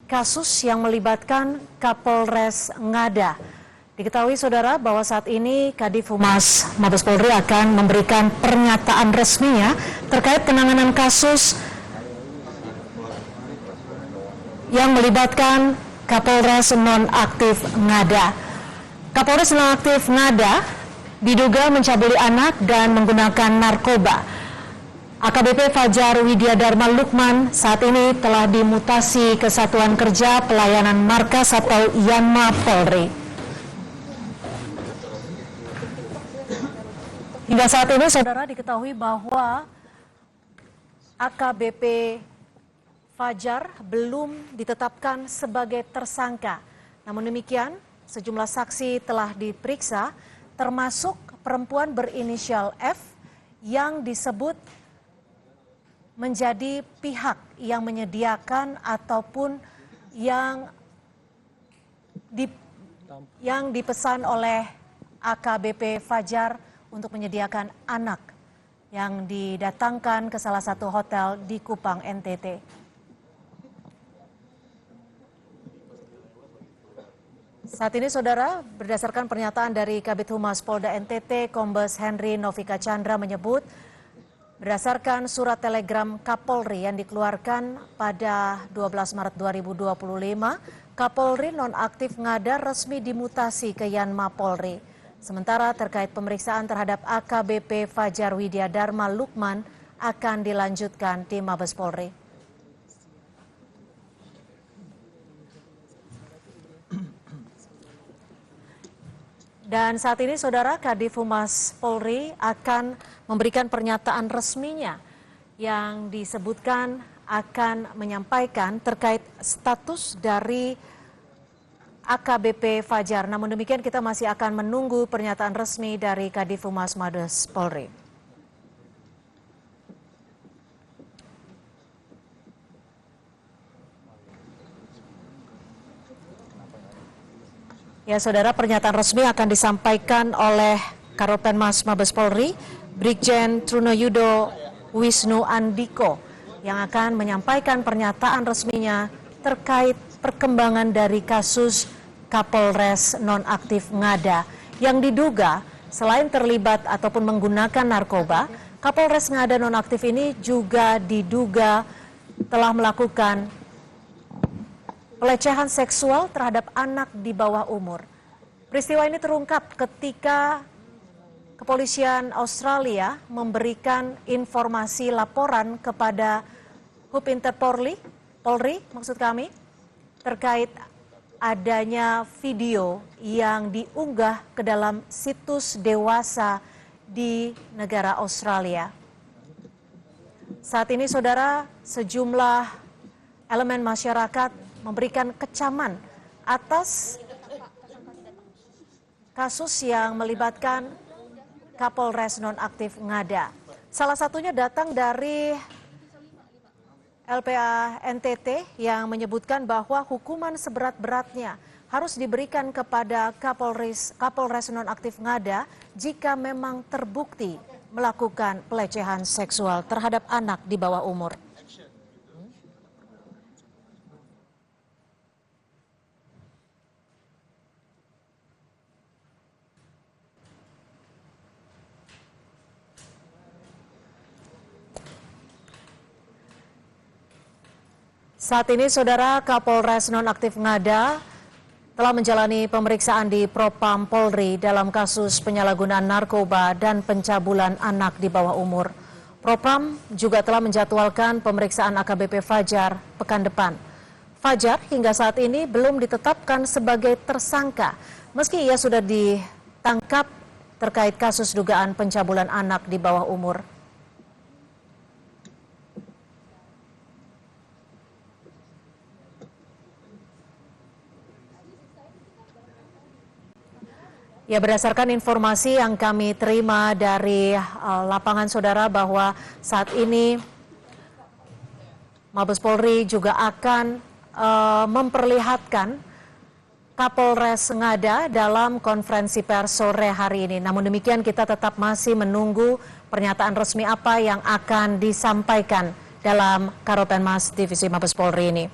kasus yang melibatkan Kapolres Ngada. Diketahui saudara bahwa saat ini Kadif Humas Mabes Polri akan memberikan pernyataan resminya terkait penanganan kasus yang melibatkan Kapolres Nonaktif Ngada. Kapolres Nonaktif Ngada diduga mencabuli anak dan menggunakan narkoba. AKBP Fajar Widya Dharma Lukman saat ini telah dimutasi ke Satuan Kerja Pelayanan Markas atau Yanma Polri. Hingga saat ini saudara diketahui bahwa AKBP Fajar belum ditetapkan sebagai tersangka. Namun demikian, sejumlah saksi telah diperiksa, termasuk perempuan berinisial F yang disebut menjadi pihak yang menyediakan ataupun yang dipesan oleh AKBP Fajar untuk menyediakan anak yang didatangkan ke salah satu hotel di Kupang, NTT. Saat ini saudara, berdasarkan pernyataan dari Kabid Humas Polda NTT, Kombes Henry Novika Chandra menyebut berdasarkan surat telegram Kapolri yang dikeluarkan pada 12 Maret 2025, Kapolri Nonaktif Ngada resmi dimutasi ke Yanma Polri. Sementara terkait pemeriksaan terhadap AKBP Fajar Widya Dharma Lukman akan dilanjutkan di Mabes Polri. Dan saat ini saudara, Kadif Humas Polri akan memberikan pernyataan resminya yang disebutkan akan menyampaikan terkait status dari AKBP Fajar. Namun demikian kita masih akan menunggu pernyataan resmi dari Kadif Humas Mabes Polri. Ya saudara, pernyataan resmi akan disampaikan oleh Karopenmas Mabes Polri, Brigjen Trunoyudo Wisnu Andiko, yang akan menyampaikan pernyataan resminya terkait perkembangan dari kasus Kapolres Nonaktif Ngada yang diduga selain terlibat ataupun menggunakan narkoba, Kapolres Ngada Nonaktif ini juga diduga telah melakukan pelecehan seksual terhadap anak di bawah umur. Peristiwa ini terungkap ketika kepolisian Australia memberikan informasi laporan kepada Hub Interpolri, maksud kami, terkait adanya video yang diunggah ke dalam situs dewasa di negara Australia. Saat ini saudara, sejumlah elemen masyarakat memberikan kecaman atas kasus yang melibatkan Kapolres Nonaktif Ngada. Salah satunya datang dari LPA NTT yang menyebutkan bahwa hukuman seberat-beratnya harus diberikan kepada Kapolres Nonaktif Ngada jika memang terbukti melakukan pelecehan seksual terhadap anak di bawah umur. Saat ini saudara, Kapolres Nonaktif Ngada telah menjalani pemeriksaan di Propam Polri dalam kasus penyalahgunaan narkoba dan pencabulan anak di bawah umur. Propam juga telah menjadwalkan pemeriksaan AKBP Fajar pekan depan. Fajar hingga saat ini belum ditetapkan sebagai tersangka meski ia sudah ditangkap terkait kasus dugaan pencabulan anak di bawah umur. Ya, berdasarkan informasi yang kami terima dari lapangan saudara bahwa saat ini Mabes Polri juga akan memperlihatkan Kapolres Ngada dalam konferensi pers sore hari ini. Namun demikian kita tetap masih menunggu pernyataan resmi apa yang akan disampaikan dalam Karopenmas Divisi Mabes Polri ini.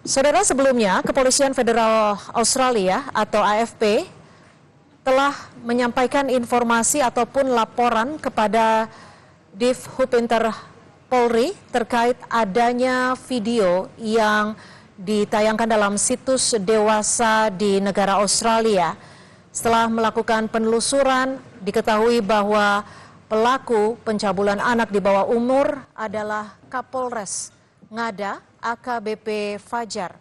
Saudara, sebelumnya Kepolisian Federal Australia atau AFP telah menyampaikan informasi ataupun laporan kepada Div Hupinter Polri terkait adanya video yang ditayangkan dalam situs dewasa di negara Australia. Setelah melakukan penelusuran, diketahui bahwa pelaku pencabulan anak di bawah umur adalah Kapolres Ngada AKBP Fajar.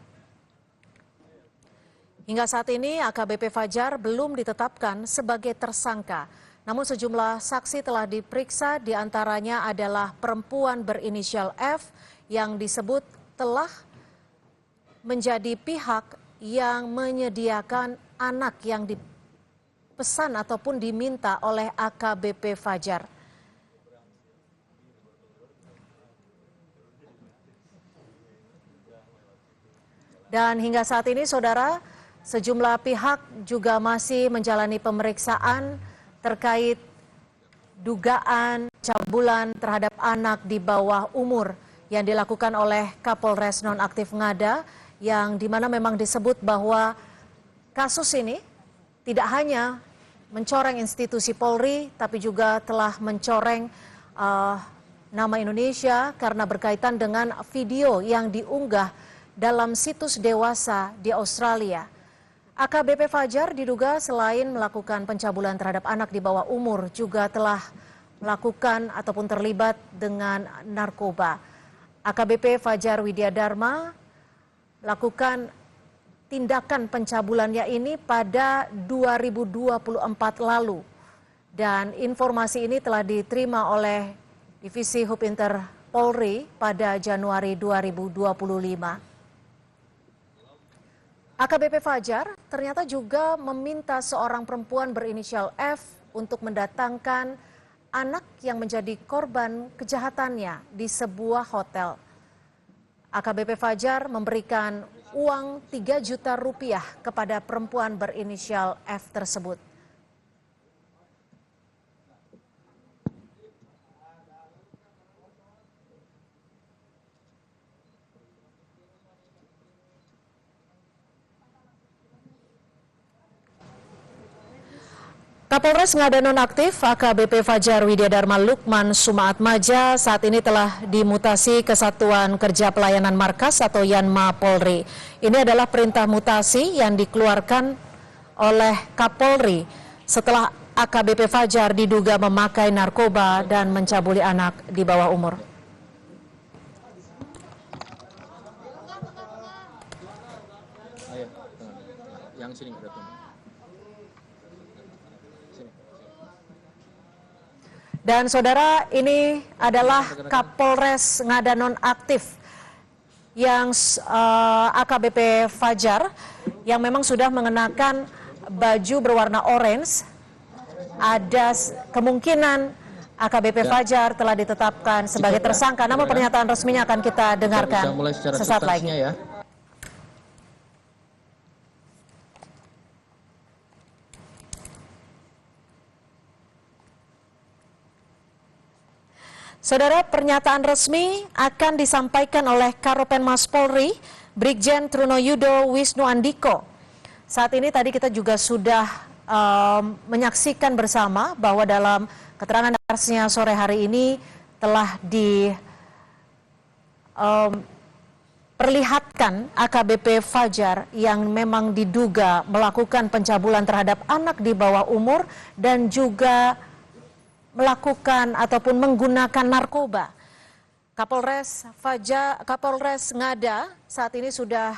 Hingga saat ini AKBP Fajar belum ditetapkan sebagai tersangka. Namun sejumlah saksi telah diperiksa, diantaranya adalah perempuan berinisial F yang disebut telah menjadi pihak yang menyediakan anak yang dipesan ataupun diminta oleh AKBP Fajar. Dan hingga saat ini, saudara, sejumlah pihak juga masih menjalani pemeriksaan terkait dugaan pencabulan terhadap anak di bawah umur yang dilakukan oleh Kapolres Nonaktif Ngada, yang dimana memang disebut bahwa kasus ini tidak hanya mencoreng institusi Polri, tapi juga telah mencoreng nama Indonesia karena berkaitan dengan video yang diunggah dalam situs dewasa di Australia. AKBP Fajar diduga selain melakukan pencabulan terhadap anak di bawah umur, juga telah melakukan ataupun terlibat dengan narkoba. AKBP Fajar Widya Dharma melakukan tindakan pencabulannya ini pada 2024 lalu. Dan informasi ini telah diterima oleh Divisi Hupinter Polri pada Januari 2025. AKBP Fajar ternyata juga meminta seorang perempuan berinisial F untuk mendatangkan anak yang menjadi korban kejahatannya di sebuah hotel. AKBP Fajar memberikan uang 3 juta rupiah kepada perempuan berinisial F tersebut. Kapolres Ngada Nonaktif AKBP Fajar Widya Dharma Lukman Sumaatmaja saat ini telah dimutasi ke Satuan Kerja Pelayanan Markas atau Yanma Polri. Ini adalah perintah mutasi yang dikeluarkan oleh Kapolri setelah AKBP Fajar diduga memakai narkoba dan mencabuli anak di bawah umur. Ayo, yang sini berarti. Dan saudara, ini adalah Kapolres Ngada Nonaktif yang AKBP Fajar yang memang sudah mengenakan baju berwarna orange. Ada kemungkinan AKBP Fajar telah ditetapkan sebagai tersangka, namun pernyataan resminya akan kita dengarkan sesaat lagi. Ya. Saudara, pernyataan resmi akan disampaikan oleh Karopenmas Polri, Brigjen Trunoyudo Wisnu Andiko. Saat ini tadi kita juga sudah menyaksikan bersama bahwa dalam keterangan persnya sore hari ini telah diperlihatkan AKBP Fajar yang memang diduga melakukan pencabulan terhadap anak di bawah umur dan juga melakukan ataupun menggunakan narkoba. Kapolres Ngada saat ini sudah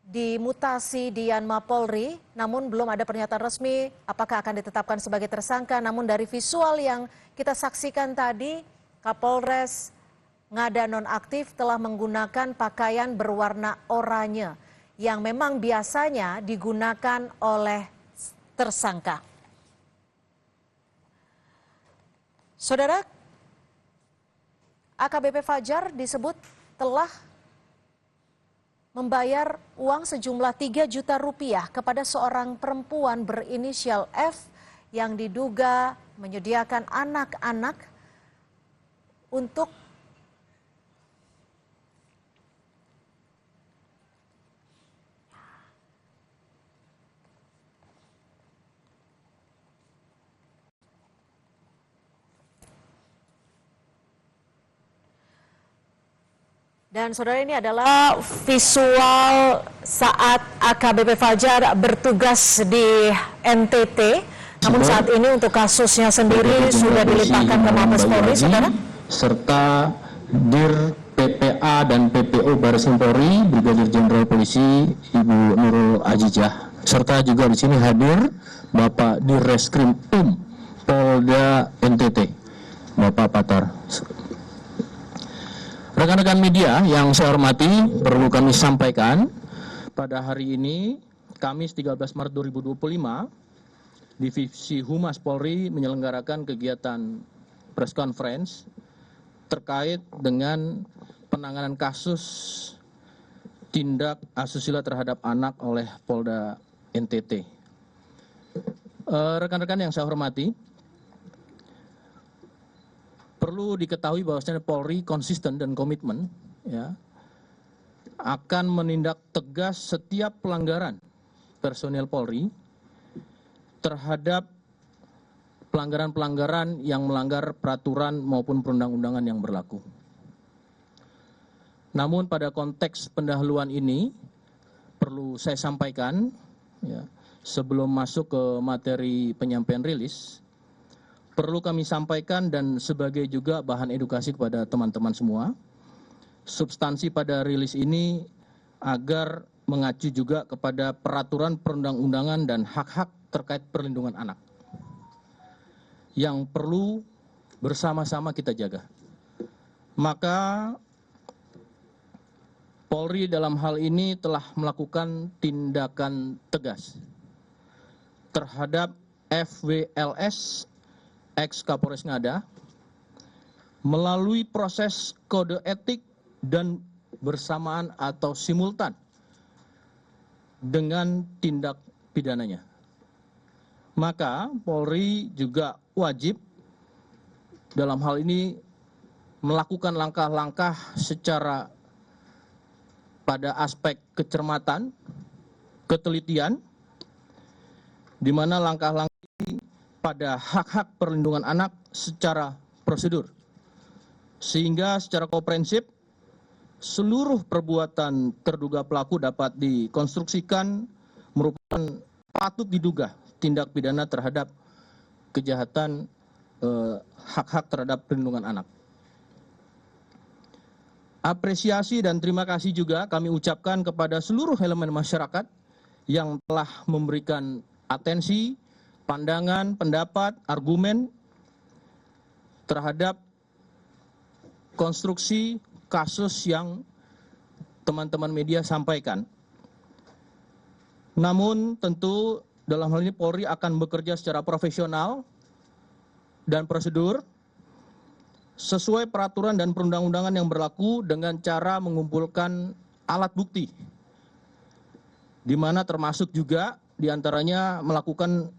dimutasi di Yanma Polri, namun belum ada pernyataan resmi apakah akan ditetapkan sebagai tersangka. Namun dari visual yang kita saksikan tadi, Kapolres Ngada Nonaktif telah menggunakan pakaian berwarna oranye yang memang biasanya digunakan oleh tersangka. Saudara, AKBP Fajar disebut telah membayar uang sejumlah 3 juta rupiah kepada seorang perempuan berinisial F yang diduga menyediakan anak-anak untuk Dan saudara, ini adalah visual saat AKBP Fajar bertugas di NTT. Namun saat ini untuk kasusnya sendiri sudah dilimpahkan ke Mabes Polri, saudara. Serta Dir PPA dan PPO Baris Krim Polri, Brigadir Jenderal Polisi Ibu Nurul Azizah. Serta juga di sini hadir Bapak Dirreskrim Polda NTT, Bapak Patar. Rekan-rekan media yang saya hormati, perlu kami sampaikan pada hari ini, Kamis 13 Maret 2025, Divisi Humas Polri menyelenggarakan kegiatan press conference terkait dengan penanganan kasus tindak asusila terhadap anak oleh Polda NTT. Rekan-rekan yang saya hormati, perlu diketahui bahwasanya Polri konsisten dan komitmen ya, akan menindak tegas setiap pelanggaran personel Polri terhadap pelanggaran-pelanggaran yang melanggar peraturan maupun perundang-undangan yang berlaku. Namun pada konteks pendahuluan ini perlu saya sampaikan ya, sebelum masuk ke materi penyampaian rilis, perlu kami sampaikan dan sebagai juga bahan edukasi kepada teman-teman semua, substansi pada rilis ini agar mengacu juga kepada peraturan perundang-undangan dan hak-hak terkait perlindungan anak yang perlu bersama-sama kita jaga. Maka Polri dalam hal ini telah melakukan tindakan tegas terhadap FWLS ex Kapolres Ngada melalui proses kode etik dan bersamaan atau simultan dengan tindak pidananya. Maka Polri juga wajib dalam hal ini melakukan langkah-langkah secara pada aspek kecermatan, ketelitian, di mana langkah-langkah pada hak-hak perlindungan anak secara prosedur. Sehingga secara komprehensif, seluruh perbuatan terduga pelaku dapat dikonstruksikan merupakan patut diduga tindak pidana terhadap kejahatan hak-hak terhadap perlindungan anak. Apresiasi dan terima kasih juga kami ucapkan kepada seluruh elemen masyarakat yang telah memberikan atensi, pandangan, pendapat, argumen terhadap konstruksi kasus yang teman-teman media sampaikan. Namun tentu dalam hal ini Polri akan bekerja secara profesional dan prosedur sesuai peraturan dan perundang-undangan yang berlaku dengan cara mengumpulkan alat bukti, di mana termasuk juga diantaranya melakukan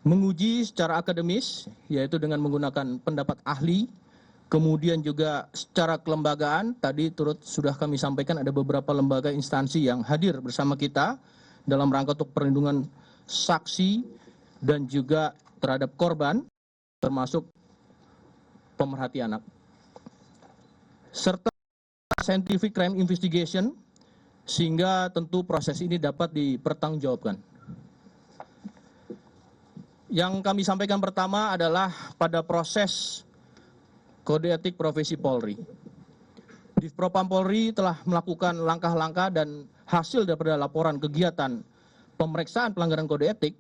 menguji secara akademis, yaitu dengan menggunakan pendapat ahli, kemudian juga secara kelembagaan, tadi turut sudah kami sampaikan ada beberapa lembaga instansi yang hadir bersama kita dalam rangka untuk perlindungan saksi dan juga terhadap korban, termasuk pemerhati anak. Serta scientific crime investigation, sehingga tentu proses ini dapat dipertanggungjawabkan. Yang kami sampaikan pertama adalah pada proses kode etik profesi Polri. Divpropam Polri telah melakukan langkah-langkah dan hasil daripada laporan kegiatan pemeriksaan pelanggaran kode etik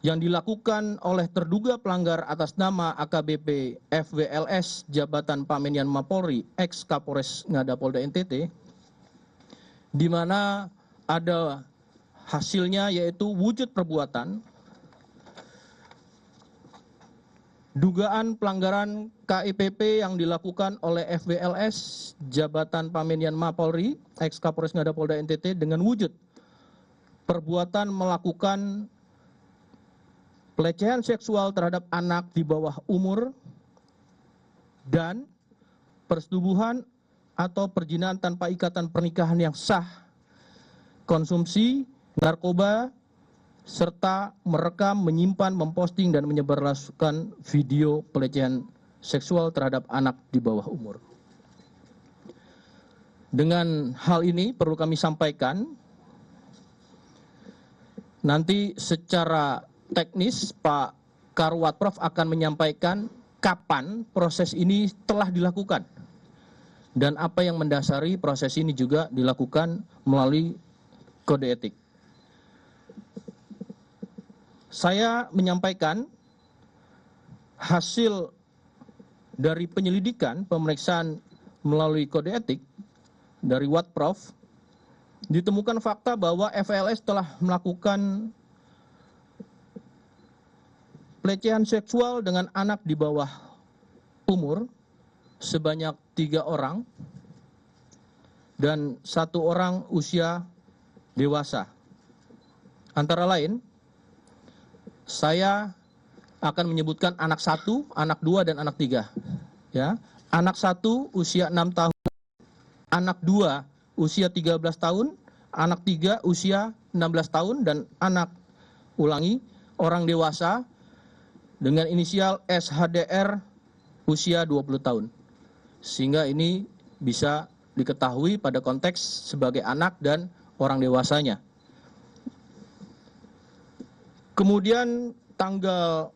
yang dilakukan oleh terduga pelanggar atas nama AKBP FWLS Jabatan Pamenian Mapolri ex Kapolres Ngada Polda NTT, di mana ada hasilnya yaitu wujud perbuatan dugaan pelanggaran KIPP yang dilakukan oleh FWLS Jabatan Pamenian Mapolri ex Kapolres Ngada Polda NTT dengan wujud perbuatan melakukan pelecehan seksual terhadap anak di bawah umur dan persetubuhan atau perjinahan tanpa ikatan pernikahan yang sah, konsumsi narkoba, serta merekam, menyimpan, memposting, dan menyebarluaskan video pelecehan seksual terhadap anak di bawah umur. Dengan hal ini perlu kami sampaikan, nanti secara teknis Pak Karwat Prof akan menyampaikan kapan proses ini telah dilakukan dan apa yang mendasari proses ini juga dilakukan melalui kode etik. Saya menyampaikan hasil dari penyelidikan pemeriksaan melalui kode etik dari Watprof, ditemukan fakta bahwa FLS telah melakukan pelecehan seksual dengan anak di bawah umur sebanyak 3 orang dan 1 orang usia dewasa. Antara lain, saya akan menyebutkan anak 1, anak 2, dan anak 3. Ya. Anak 1 usia 6 tahun, anak 2 usia 13 tahun, anak 3 usia 16 tahun, dan anak, orang dewasa dengan inisial SHDR usia 20 tahun. Sehingga ini bisa diketahui pada konteks sebagai anak dan orang dewasanya. Kemudian tanggal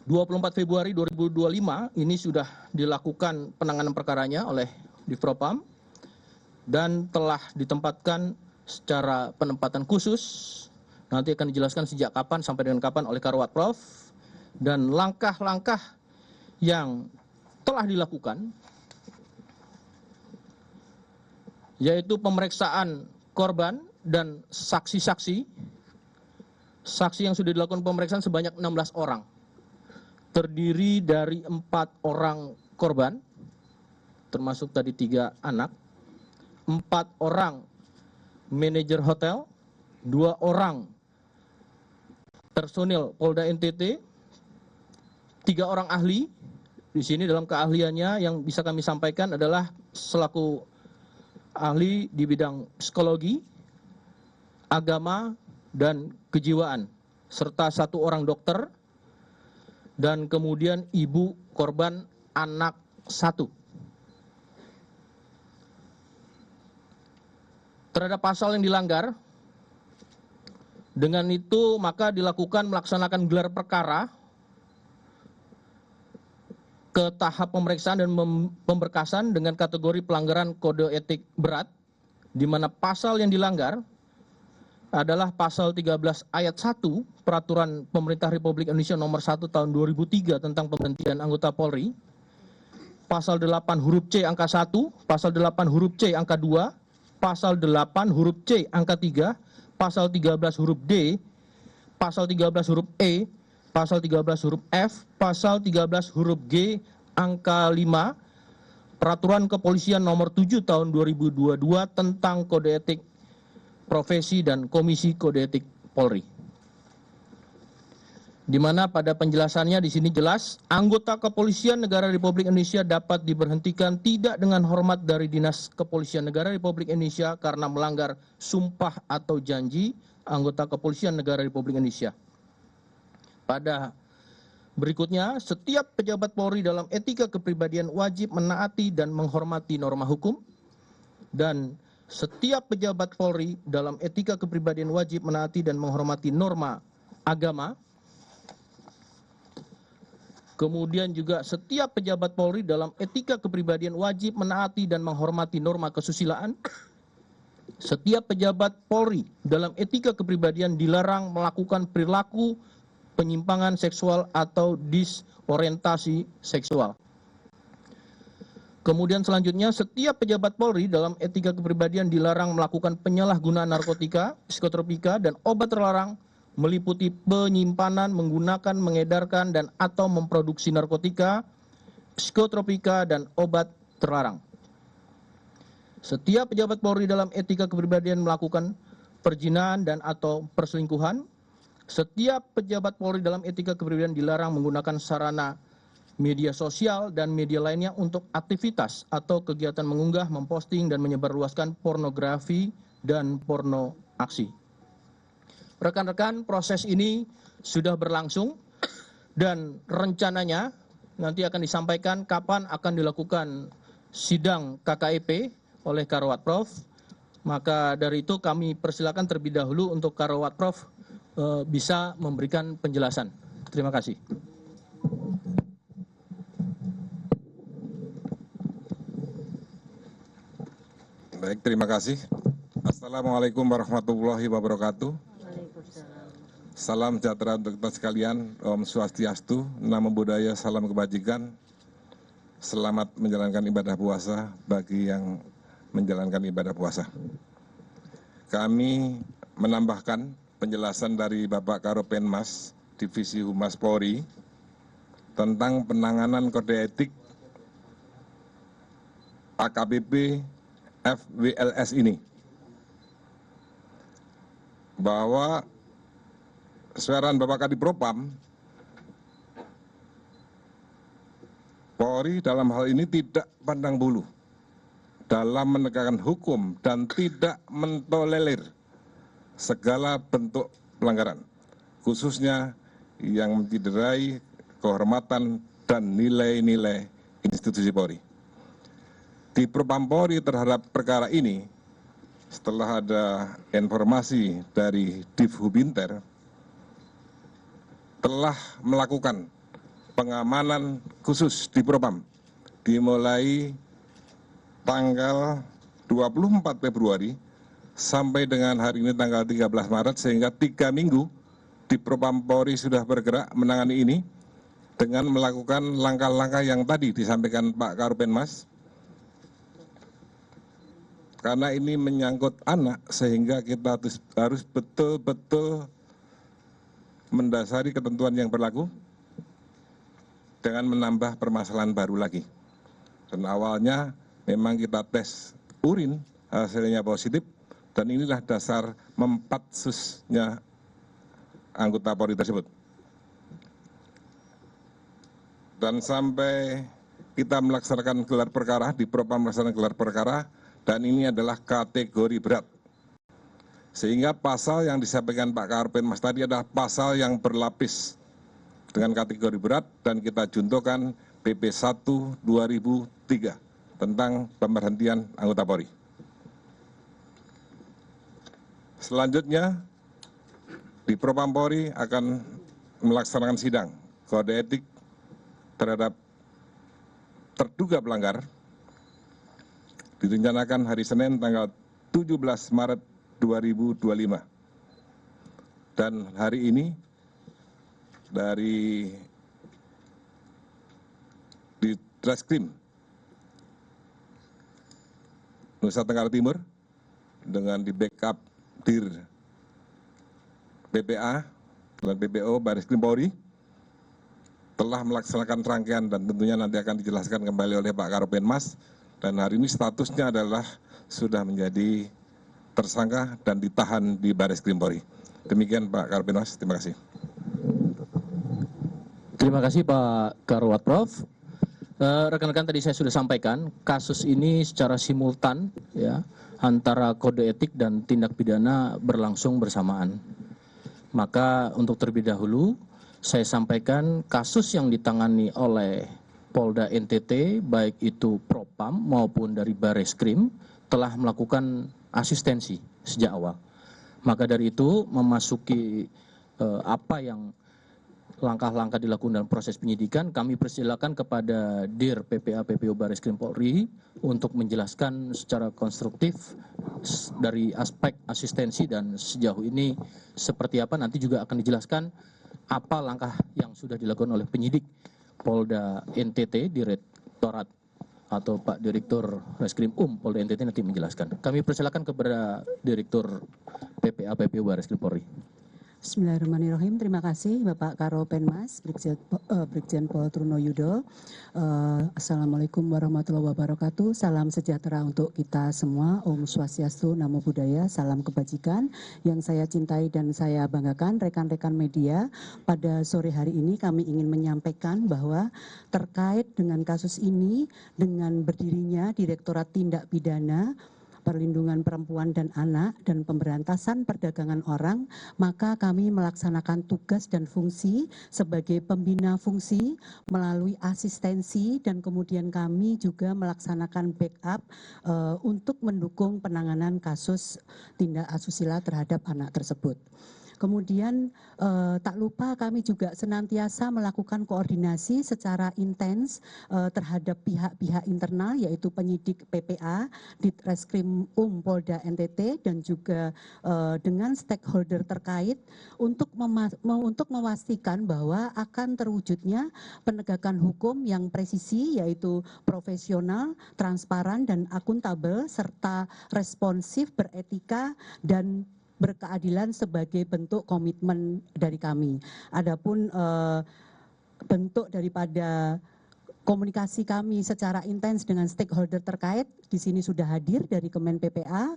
24 Februari 2025 ini sudah dilakukan penanganan perkaranya oleh Divpropam dan telah ditempatkan secara penempatan khusus. Nanti akan dijelaskan sejak kapan sampai dengan kapan oleh Karwat Prof. Dan langkah-langkah yang telah dilakukan yaitu pemeriksaan korban dan saksi-saksi. Saksi yang sudah dilakukan pemeriksaan sebanyak 16 orang. Terdiri dari 4 orang korban, termasuk tadi 3 anak, 4 orang manajer hotel, 2 orang personil Polda NTT, 3 orang ahli. Di sini dalam keahliannya yang bisa kami sampaikan adalah selaku ahli di bidang psikologi, agama, dan kejiwaan, serta 1 orang dokter, dan kemudian ibu korban anak 1. Terhadap pasal yang dilanggar, dengan itu maka dilakukan melaksanakan gelar perkara ke tahap pemeriksaan dan pemberkasan dengan kategori pelanggaran kode etik berat, di mana pasal yang dilanggar adalah pasal 13 ayat 1 Peraturan Pemerintah Republik Indonesia nomor 1 tahun 2003 tentang pemberhentian anggota Polri, pasal 8 huruf C angka 1, pasal 8 huruf C angka 2, pasal 8 huruf C angka 3, pasal 13 huruf D, pasal 13 huruf E, pasal 13 huruf F, pasal 13 huruf G angka 5 Peraturan Kepolisian nomor 7 tahun 2022 tentang kode etik profesi dan Komisi Kode Etik Polri. Di mana pada penjelasannya di sini jelas, anggota Kepolisian Negara Republik Indonesia dapat diberhentikan tidak dengan hormat dari Dinas Kepolisian Negara Republik Indonesia karena melanggar sumpah atau janji anggota Kepolisian Negara Republik Indonesia. Pada berikutnya, setiap pejabat Polri dalam etika kepribadian wajib menaati dan menghormati norma hukum, dan setiap pejabat Polri dalam etika kepribadian wajib menaati dan menghormati norma agama. Kemudian juga setiap pejabat Polri dalam etika kepribadian wajib menaati dan menghormati norma kesusilaan. Setiap pejabat Polri dalam etika kepribadian dilarang melakukan perilaku penyimpangan seksual atau disorientasi seksual. Kemudian selanjutnya, setiap pejabat Polri dalam etika kepribadian dilarang melakukan penyalahgunaan narkotika, psikotropika, dan obat terlarang meliputi penyimpanan, menggunakan, mengedarkan, dan atau memproduksi narkotika, psikotropika, dan obat terlarang. Setiap pejabat Polri dalam etika kepribadian melakukan perzinahan dan atau perselingkuhan. Setiap pejabat Polri dalam etika kepribadian dilarang menggunakan sarana media sosial dan media lainnya untuk aktivitas atau kegiatan mengunggah, memposting, dan menyebarluaskan pornografi dan porno aksi. Rekan-rekan, proses ini sudah berlangsung dan rencananya nanti akan disampaikan kapan akan dilakukan sidang KKEP oleh Karawat Prof. Maka dari itu kami persilakan terlebih dahulu untuk Karawat Prof bisa memberikan penjelasan. Terima kasih. Baik, terima kasih. Assalamualaikum warahmatullahi wabarakatuh. Salam sejahtera untuk kita sekalian. Om Swastiastu, Namo Buddhaya, salam kebajikan. Selamat menjalankan ibadah puasa bagi yang menjalankan ibadah puasa. Kami menambahkan penjelasan dari Bapak Karopenmas Divisi Humas Polri tentang penanganan kode etik AKBP FWLS ini, bahwa sesuai arahan Bapak Kadipropam, Polri dalam hal ini tidak pandang bulu dalam menegakkan hukum dan tidak mentolerir segala bentuk pelanggaran, khususnya yang mencederai kehormatan dan nilai-nilai institusi Polri. Di Propam Polri terhadap perkara ini, setelah ada informasi dari Divhubinter, telah melakukan pengamanan khusus di Propam dimulai tanggal 24 Februari sampai dengan hari ini tanggal 13 Maret, sehingga 3 minggu di Propam Polri sudah bergerak menangani ini dengan melakukan langkah-langkah yang tadi disampaikan Pak Karopenmas. Karena ini menyangkut anak, sehingga kita harus betul-betul mendasari ketentuan yang berlaku dengan menambah permasalahan baru lagi. Dan awalnya memang kita tes urin, hasilnya positif, dan inilah dasar mempatsusnya anggota Polri tersebut. Dan sampai kita melaksanakan gelar perkara, di Propam melaksanakan gelar perkara, dan ini adalah kategori berat. Sehingga pasal yang disampaikan Pak Karopenmas tadi adalah pasal yang berlapis dengan kategori berat, dan kita juntokan PP 1/2003 tentang pemberhentian anggota Polri. Selanjutnya, di Propam Polri akan melaksanakan sidang kode etik terhadap terduga pelanggar, direncanakan hari Senin tanggal 17 Maret 2025. Dan hari ini dari di Treskrim Nusa Tenggara Timur dengan di backup Dir PPA dan PPO Baris Krim Polri telah melaksanakan rangkaian, dan tentunya nanti akan dijelaskan kembali oleh Pak Karopenmas, dan hari ini statusnya adalah sudah menjadi tersangka dan ditahan di Baris Krim Polri. Demikian Pak Karopenmas, terima kasih. Terima kasih Pak Karawat Prof. Rekan-rekan, tadi saya sudah sampaikan kasus ini secara simultan ya, antara kode etik dan tindak pidana berlangsung bersamaan. Maka untuk terlebih dahulu saya sampaikan kasus yang ditangani oleh Polda NTT, baik itu Propam maupun dari Bareskrim, telah melakukan asistensi sejak awal. Maka dari itu memasuki apa yang langkah-langkah dilakukan dalam proses penyidikan, kami persilakan kepada Dir PPA PPO Bareskrim Polri untuk menjelaskan secara konstruktif dari aspek asistensi dan sejauh ini seperti apa. Nanti juga akan dijelaskan apa langkah yang sudah dilakukan oleh penyidik Polda NTT, Direktorat atau Pak Direktur Reskrim Polda NTT nanti menjelaskan. Kami persilakan kepada Direktur PPA PPO Bareskrim Polri. Bismillahirrahmanirrahim. Terima kasih Bapak Karopenmas, Brigjen Pol Truno Yudo. Assalamualaikum warahmatullahi wabarakatuh. Salam sejahtera untuk kita semua. Om Swastiastu, Namo Buddhaya, salam kebajikan. Yang saya cintai dan saya banggakan, rekan-rekan media, pada sore hari ini kami ingin menyampaikan bahwa terkait dengan kasus ini, dengan berdirinya Direktorat Tindak Pidana perlindungan perempuan dan anak dan pemberantasan perdagangan orang, maka kami melaksanakan tugas dan fungsi sebagai pembina fungsi melalui asistensi, dan kemudian kami juga melaksanakan backup untuk mendukung penanganan kasus tindak asusila terhadap anak tersebut. Kemudian tak lupa kami juga senantiasa melakukan koordinasi secara intens terhadap pihak-pihak internal, yaitu penyidik PPA, Ditreskrim Polda NTT, dan juga dengan stakeholder terkait untuk memastikan bahwa akan terwujudnya penegakan hukum yang presisi, yaitu profesional, transparan, dan akuntabel, serta responsif, beretika, dan berkeadilan sebagai bentuk komitmen dari kami. Adapun bentuk daripada komunikasi kami secara intens dengan stakeholder terkait, di sini sudah hadir dari Kemen PPA,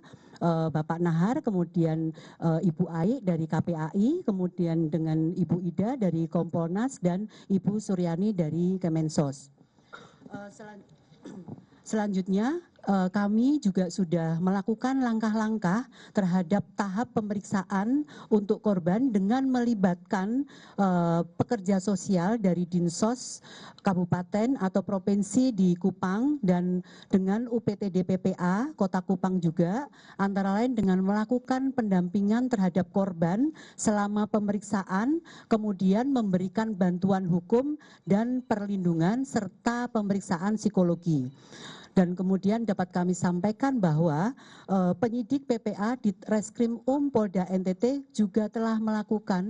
Bapak Nahar, kemudian Ibu Ai dari KPAI, kemudian dengan Ibu Ida dari Kompolnas, dan Ibu Suryani dari Kemensos. Selanjutnya, kami juga sudah melakukan langkah-langkah terhadap tahap pemeriksaan untuk korban dengan melibatkan pekerja sosial dari Dinsos Kabupaten atau Provinsi di Kupang, dan dengan UPTD PPA Kota Kupang juga, antara lain dengan melakukan pendampingan terhadap korban selama pemeriksaan, kemudian memberikan bantuan hukum dan perlindungan serta pemeriksaan psikologi. Dan kemudian dapat kami sampaikan bahwa penyidik PPA Ditreskrim Polda NTT juga telah melakukan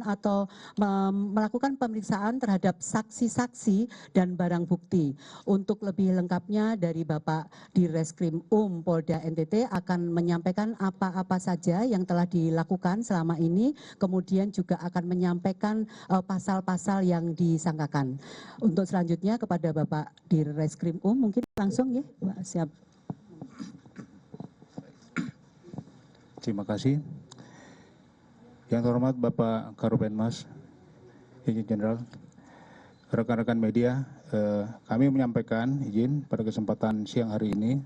melakukan pemeriksaan terhadap saksi-saksi dan barang bukti. Untuk lebih lengkapnya dari Bapak Ditreskrim Polda NTT akan menyampaikan apa-apa saja yang telah dilakukan selama ini, kemudian juga akan menyampaikan pasal-pasal yang disangkakan. Untuk selanjutnya kepada Bapak Ditreskrim mungkin langsung ya, Pak. Siap. Terima kasih. Yang terhormat Bapak Karopenmas, Insinyur Jenderal, rekan-rekan media, kami menyampaikan izin pada kesempatan siang hari ini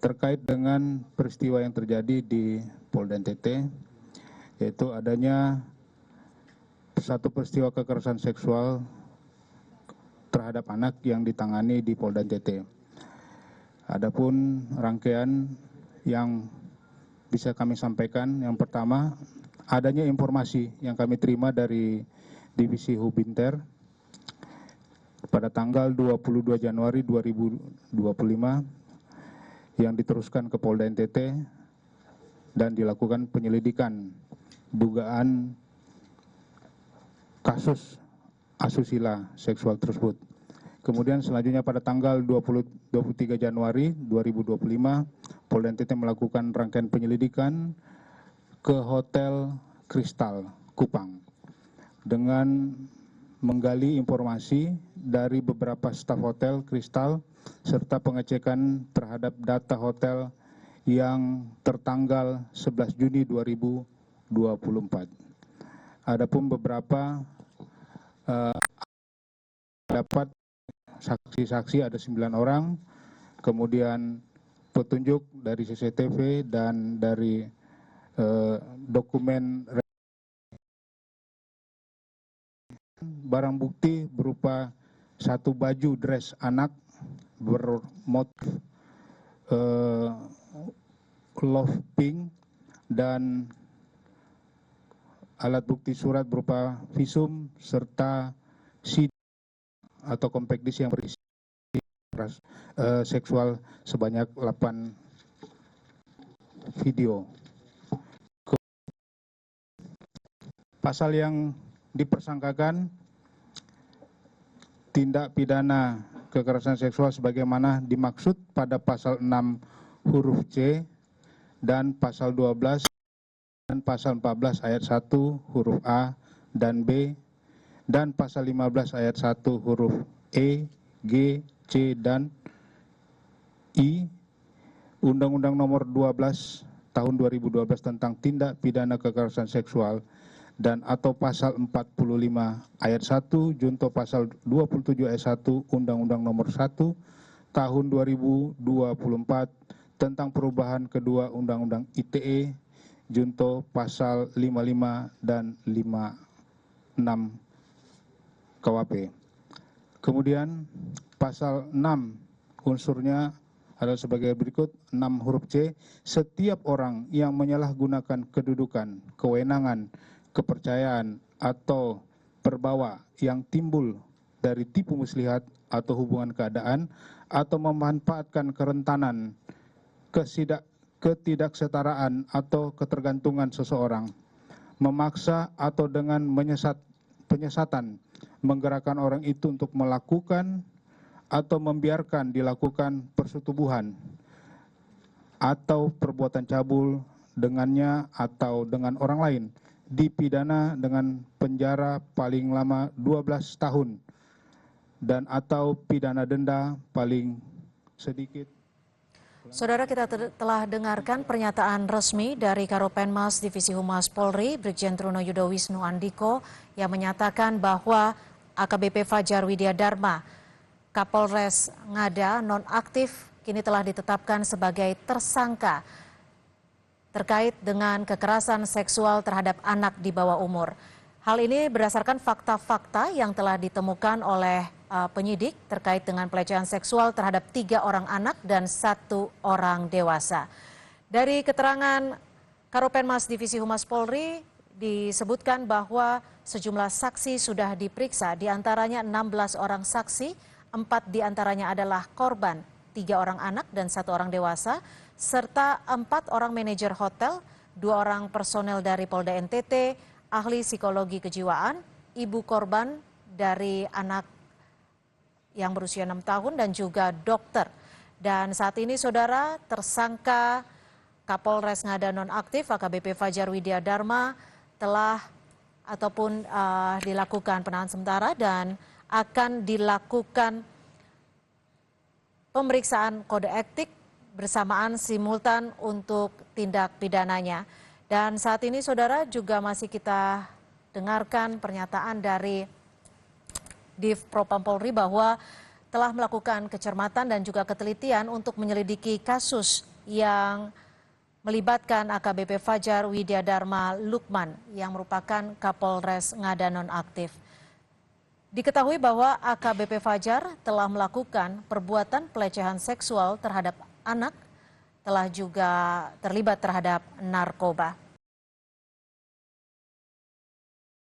terkait dengan peristiwa yang terjadi di Polda NTT, yaitu adanya satu peristiwa kekerasan seksual terhadap anak yang ditangani di Polda NTT. Adapun rangkaian yang bisa kami sampaikan, yang pertama, adanya informasi yang kami terima dari Divisi Hubinter pada tanggal 22 Januari 2025 yang diteruskan ke Polda NTT dan dilakukan penyelidikan dugaan kasus asusila seksual tersebut. Kemudian selanjutnya pada tanggal 23 Januari 2025, Polda NTT melakukan rangkaian penyelidikan ke Hotel Kristal Kupang dengan menggali informasi dari beberapa staf Hotel Kristal serta pengecekan terhadap data hotel yang tertanggal 11 Juni 2024. Adapun beberapa dapat saksi-saksi ada 9 orang, kemudian petunjuk dari CCTV dan dari dokumen barang bukti berupa satu baju dress anak bermotif love pink dan alat bukti surat berupa visum serta CD atau compact disc yang berisi seksual sebanyak 8 video. Pasal yang dipersangkakan tindak pidana kekerasan seksual sebagaimana dimaksud pada pasal 6 huruf C dan pasal 12 dan pasal 14 ayat 1 huruf A dan B dan pasal 15 ayat 1 huruf E, G, C, dan I Undang-Undang Nomor 12 Tahun 2012 tentang tindak pidana kekerasan seksual dan atau pasal 45 ayat 1 junto pasal 27 ayat 1 Undang-Undang Nomor 1 Tahun 2024 tentang perubahan kedua Undang-Undang ITE junto pasal 55 dan 56 KUHP. Kemudian pasal 6 unsurnya adalah sebagai berikut. 6 huruf C, setiap orang yang menyalahgunakan kedudukan, kewenangan, kepercayaan atau perbawa yang timbul dari tipu muslihat atau hubungan keadaan atau memanfaatkan kerentanan, ketidaksetaraan atau ketergantungan seseorang, memaksa atau dengan penyesatan menggerakkan orang itu untuk melakukan atau membiarkan dilakukan persetubuhan atau perbuatan cabul dengannya atau dengan orang lain, dipidana dengan penjara paling lama 12 tahun dan atau pidana denda paling sedikit. Saudara, kita telah dengarkan pernyataan resmi dari Karopenmas Divisi Humas Polri, Brigjen Truno Yudo Wisnu Andiko, yang menyatakan bahwa AKBP Fajar Widya Dharma, Kapolres Ngada nonaktif, kini telah ditetapkan sebagai tersangka terkait dengan kekerasan seksual terhadap anak di bawah umur. Hal ini berdasarkan fakta-fakta yang telah ditemukan oleh penyidik terkait dengan pelecehan seksual terhadap 3 orang anak dan 1 orang dewasa. Dari keterangan Karopenmas Divisi Humas Polri disebutkan bahwa sejumlah saksi sudah diperiksa, diantaranya 16 orang saksi, 4 diantaranya adalah korban, 3 orang anak dan 1 orang dewasa, serta 4 orang manajer hotel, 2 orang personel dari Polda NTT, ahli psikologi kejiwaan, ibu korban dari anak yang berusia 6 tahun dan juga dokter. Dan saat ini saudara, tersangka Kapolres Ngada nonaktif AKBP Fajar Widya Dharma telah ataupun dilakukan penahanan sementara dan akan dilakukan pemeriksaan kode etik bersamaan simultan untuk tindak pidananya. Dan saat ini saudara juga masih kita dengarkan pernyataan dari Div Propam Polri bahwa telah melakukan kecermatan dan juga ketelitian untuk menyelidiki kasus yang melibatkan AKBP Fajar Widya Dharma Lukman yang merupakan Kapolres Ngada nonaktif. Diketahui bahwa AKBP Fajar telah melakukan perbuatan pelecehan seksual terhadap anak, telah juga terlibat terhadap narkoba.